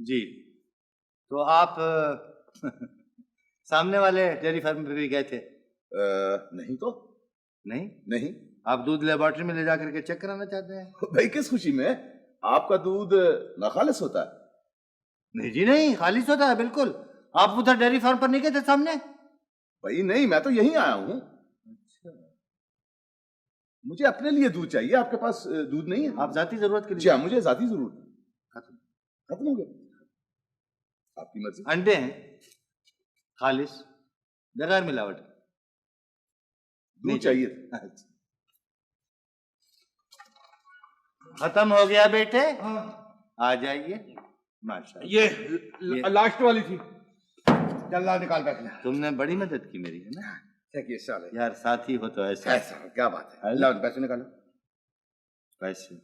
जी, तो आप सामने वाले डेयरी फार्म पे भी गए थे? नहीं तो। नहीं? नहीं। आप दूध लेबोरेटरी में ले जाकर के चेक कराना चाहते हैं? भाई किस खुशी में? आपका दूध नाखालिस होता है? नहीं जी नहीं, खालिश होता है बिल्कुल। आप उधर डेयरी फार्म पर नहीं गए थे सामने? भाई नहीं, मैं तो यहीं आया हूँ। अच्छा। मुझे अपने लिए दूध चाहिए, आपके पास दूध नहीं है? आप जाती जरूरत के जी लिए? हाँ, मुझे जाती जरूरत है। खत्म। खत्म हो गया? आपकी मर्जी। अंडे हैं खालिश, बगैर मिलावट। दूध चाहिए। अच्छा। खत्म हो गया बेटे? हाँ। आ जाइए। माशा ये लास्ट वाली थी। चल ला निकाल पैसे। तुमने बड़ी मदद की मेरी, है ना? देखिए साले, यार साथी हो तो ऐसा। ऐसा क्या बात है? लाओ पैसे निकालो। पैसे